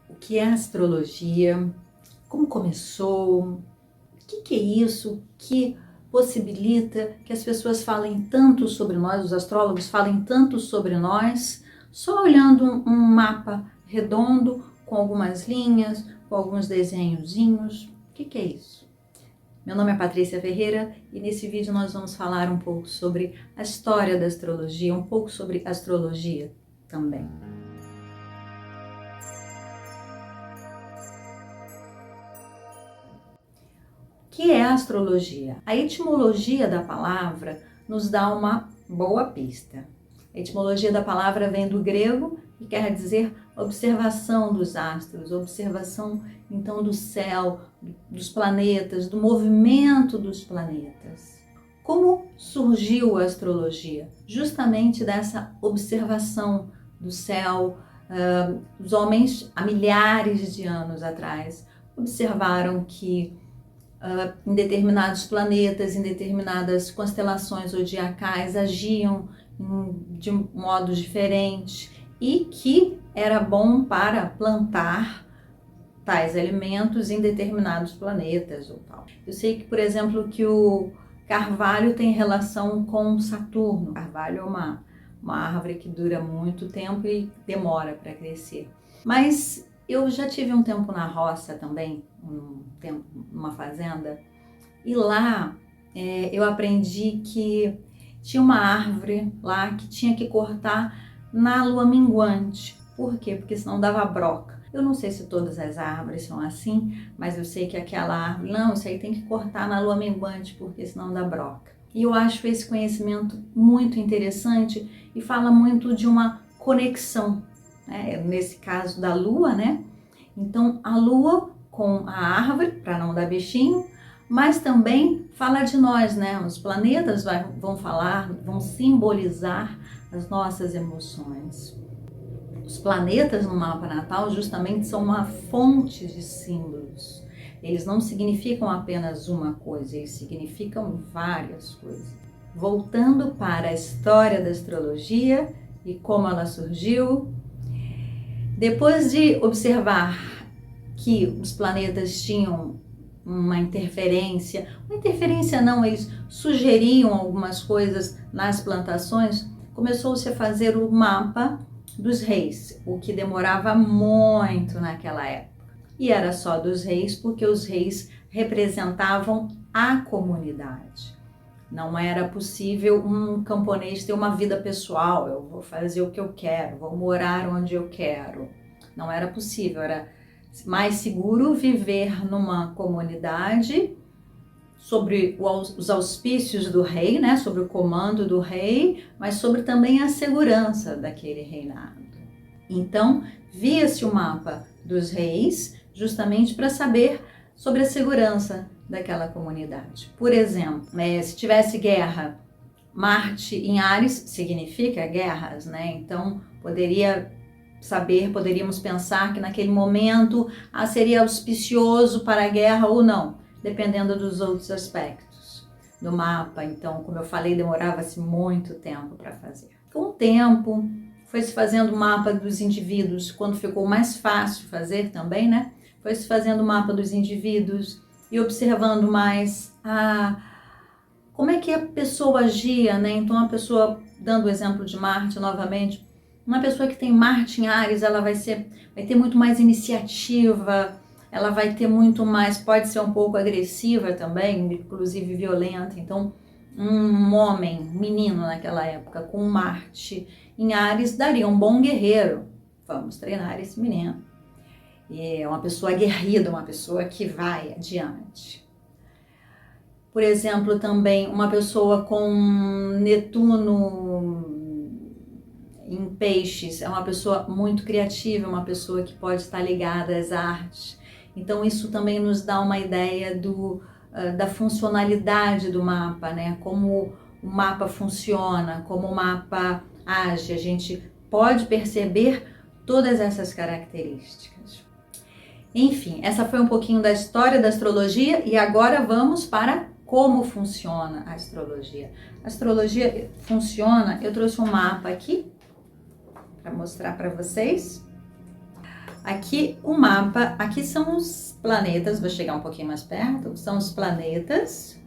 O que é astrologia? Como começou? O que é isso que possibilita que as pessoas falem tanto sobre nós, os astrólogos falem tanto sobre nós, só olhando um mapa redondo com algumas linhas, com alguns desenhozinhos? O que é isso? Meu nome é Patrícia Ferreira e nesse vídeo nós vamos falar um pouco sobre a história da astrologia, um pouco sobre astrologia também. O que é a astrologia? A etimologia da palavra nos dá uma boa pista. A etimologia da palavra vem do grego e quer dizer observação dos astros, observação então do céu, dos planetas, do movimento dos planetas. Como surgiu a astrologia? Justamente dessa observação do céu. Os homens, há milhares de anos atrás, observaram que em determinados planetas, em determinadas constelações zodiacais agiam de modos diferentes e que era bom para plantar tais alimentos em determinados planetas ou tal. Eu sei que, por exemplo, que o carvalho tem relação com Saturno. O carvalho é uma árvore que dura muito tempo e demora para crescer. Mas eu já tive um tempo na roça também, um tempo numa fazenda, e lá eu aprendi que tinha uma árvore lá que tinha que cortar na lua minguante. Por quê? Porque senão dava broca. Eu não sei se todas as árvores são assim, mas eu sei que aquela árvore, não, isso aí tem que cortar na lua minguante, porque senão dá broca. E eu acho esse conhecimento muito interessante e fala muito de uma conexão, né? Nesse caso da lua, né? Então a lua com a árvore, para não dar bichinho, mas também fala de nós, né? Os planetas vão falar, vão simbolizar as nossas emoções. Os planetas no mapa natal justamente são uma fonte de símbolos. Eles não significam apenas uma coisa, eles significam várias coisas. Voltando para a história da astrologia e como ela surgiu, depois de observar que os planetas tinham uma interferência não, eles sugeriam algumas coisas nas plantações, começou-se a fazer o mapa dos reis, o que demorava muito naquela época. E era só dos reis porque os reis representavam a comunidade. Não era possível um camponês ter uma vida pessoal, eu vou fazer o que eu quero, vou morar onde eu quero. Não era possível, era mais seguro viver numa comunidade sobre os auspícios do rei, né, sobre o comando do rei, mas sobre também a segurança daquele reinado. Então, via-se o mapa dos reis justamente para saber sobre a segurança daquela comunidade. Por exemplo, se tivesse guerra, Marte em Áries significa guerras, né? Então, poderíamos pensar que naquele momento seria auspicioso para a guerra ou não, dependendo dos outros aspectos do mapa. Então, como eu falei, demorava-se muito tempo para fazer. Com o tempo, foi se fazendo o mapa dos indivíduos, quando ficou mais fácil fazer também, né? Foi se fazendo o mapa dos indivíduos e observando mais como é que a pessoa agia, né? Então, a pessoa, dando o exemplo de Marte novamente, uma pessoa que tem Marte em Áries, ela vai ter muito mais iniciativa, ela vai ter muito mais, pode ser um pouco agressiva também, inclusive violenta. Então, um homem, menino naquela época, com Marte em Áries, daria um bom guerreiro. Vamos treinar esse menino. É uma pessoa aguerrida, uma pessoa que vai adiante. Por exemplo, também uma pessoa com Netuno em Peixes, é uma pessoa muito criativa, uma pessoa que pode estar ligada às artes. Então isso também nos dá uma ideia da funcionalidade do mapa, né? Como o mapa funciona, como o mapa age. A gente pode perceber todas essas características. Enfim, essa foi um pouquinho da história da astrologia e agora vamos para como funciona a astrologia. A astrologia funciona, eu trouxe um mapa aqui para mostrar para vocês. Aqui o mapa, aqui são os planetas, vou chegar um pouquinho mais perto, são os planetas.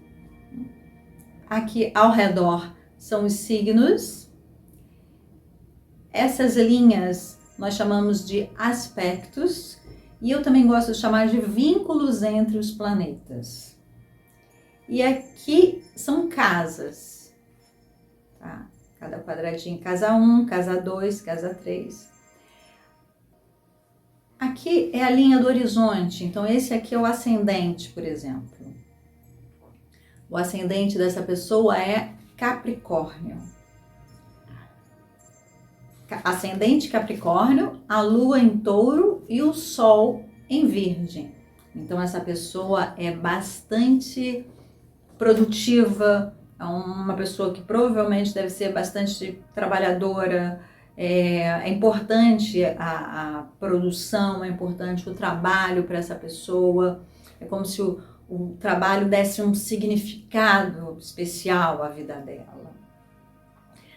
Aqui ao redor são os signos. Essas linhas nós chamamos de aspectos e eu também gosto de chamar de vínculos entre os planetas. E aqui são casas, tá? Cada quadradinho, casa 1, casa 2, casa 3. Aqui é a linha do horizonte, então esse aqui é o ascendente, por exemplo. O ascendente dessa pessoa é Capricórnio. Ascendente Capricórnio, a lua em touro e o sol em virgem. Então essa pessoa é bastante produtiva, é uma pessoa que provavelmente deve ser bastante trabalhadora, é importante a produção, é importante o trabalho para essa pessoa, é como se o trabalho desse um significado especial à vida dela.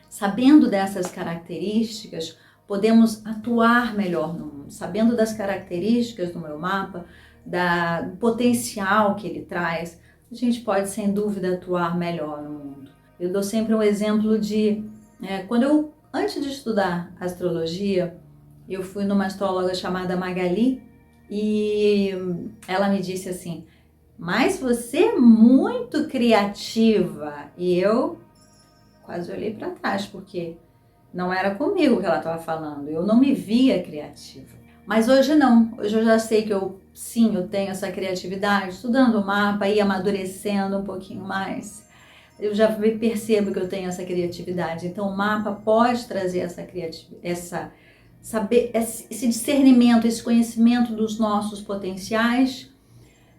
Sabendo dessas características, podemos atuar melhor no mundo. Sabendo das características do meu mapa, do potencial que ele traz, a gente pode, sem dúvida, atuar melhor no mundo. Eu dou sempre um exemplo de... antes de estudar astrologia, eu fui numa astróloga chamada Magali e ela me disse assim, mas você é muito criativa. E eu quase olhei para trás, porque não era comigo que ela estava falando, eu não me via criativa. Mas hoje não, hoje eu já sei que eu tenho essa criatividade, estudando o mapa e amadurecendo um pouquinho mais. Eu já percebo que eu tenho essa criatividade, então o mapa pode trazer essa criatividade, esse discernimento, esse conhecimento dos nossos potenciais,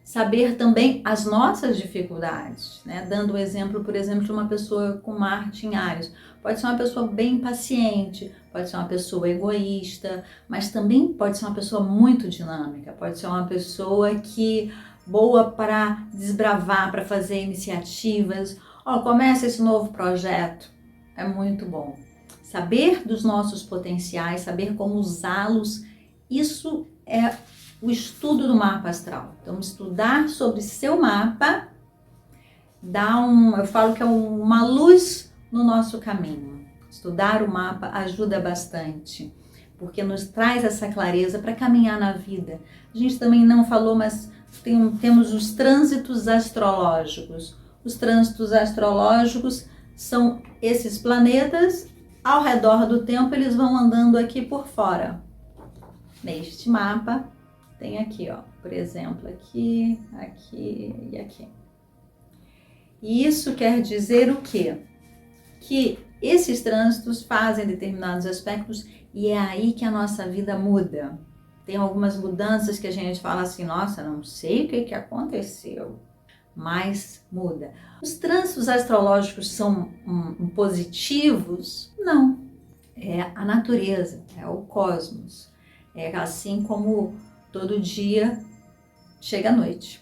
saber também as nossas dificuldades, né? Dando o exemplo, por exemplo, de uma pessoa com Marte em Áries. Pode ser uma pessoa bem paciente, pode ser uma pessoa egoísta, mas também pode ser uma pessoa muito dinâmica, pode ser uma pessoa que boa para desbravar, para fazer iniciativas. Começa esse novo projeto, é muito bom. Saber dos nossos potenciais, saber como usá-los, isso é o estudo do mapa astral. Então, estudar sobre seu mapa eu falo que é uma luz no nosso caminho. Estudar o mapa ajuda bastante, porque nos traz essa clareza para caminhar na vida. A gente também não falou, mas temos os trânsitos astrológicos. Os trânsitos astrológicos são esses planetas, ao redor do tempo eles vão andando aqui por fora. Neste mapa, tem aqui, por exemplo, aqui, aqui e aqui. E isso quer dizer o quê? Que esses trânsitos fazem determinados aspectos e é aí que a nossa vida muda. Tem algumas mudanças que a gente fala assim, nossa, não sei o que aconteceu, mas muda. Os trânsitos astrológicos são positivos? Não. É a natureza, é o cosmos. É assim como todo dia chega a noite.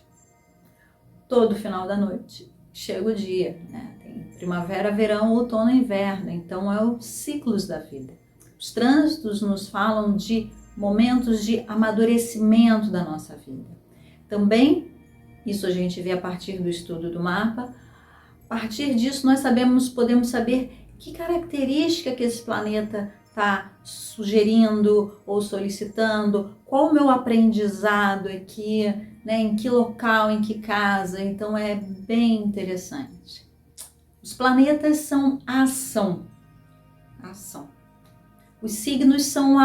Todo final da noite chega o dia, né? Tem primavera, verão, outono e inverno. Então é os ciclos da vida. Os trânsitos nos falam de momentos de amadurecimento da nossa vida. Também, isso a gente vê a partir do estudo do mapa. A partir disso nós podemos saber que característica que esse planeta está sugerindo ou solicitando, qual o meu aprendizado aqui, né? Em que local, em que casa. Então é bem interessante. Os planetas são a ação. Os signos são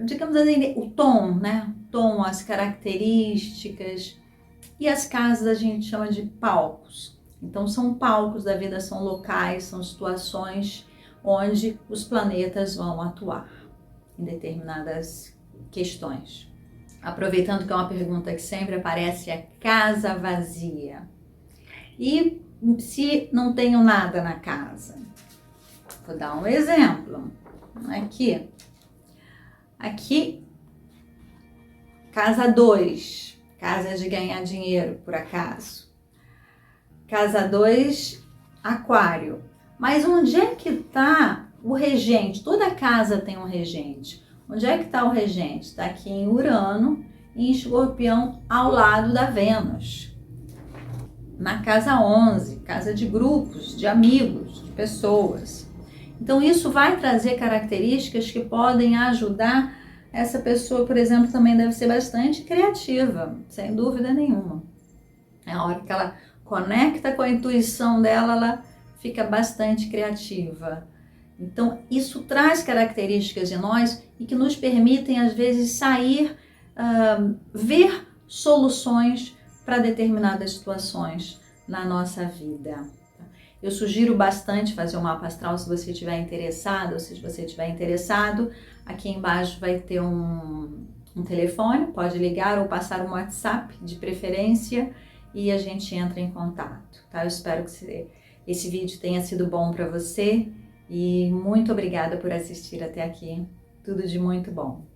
digamos assim, o tom, né? O tom, as características. E as casas a gente chama de palcos. Então são palcos da vida, são locais, são situações onde os planetas vão atuar em determinadas questões. Aproveitando que é uma pergunta que sempre aparece, a casa vazia. E se não tenho nada na casa? Vou dar um exemplo. Aqui, casa 2, casa de ganhar dinheiro, por acaso. Casa 2, aquário. Mas onde é que está o regente? Toda casa tem um regente. Onde é que está o regente? Está aqui em Urano e em Escorpião, ao lado da Vênus. Na casa 11, casa de grupos, de amigos, de pessoas. Então isso vai trazer características que podem ajudar essa pessoa, por exemplo, também deve ser bastante criativa, sem dúvida nenhuma. É a hora que ela conecta com a intuição dela, ela fica bastante criativa. Então, isso traz características em nós e que nos permitem, às vezes, sair, ver soluções para determinadas situações na nossa vida. Eu sugiro bastante fazer um mapa astral se você estiver interessado, ou se você estiver interessado, aqui embaixo vai ter um telefone, pode ligar ou passar um WhatsApp de preferência e a gente entra em contato, tá? Eu espero que esse vídeo tenha sido bom para você e muito obrigada por assistir até aqui. Tudo de muito bom.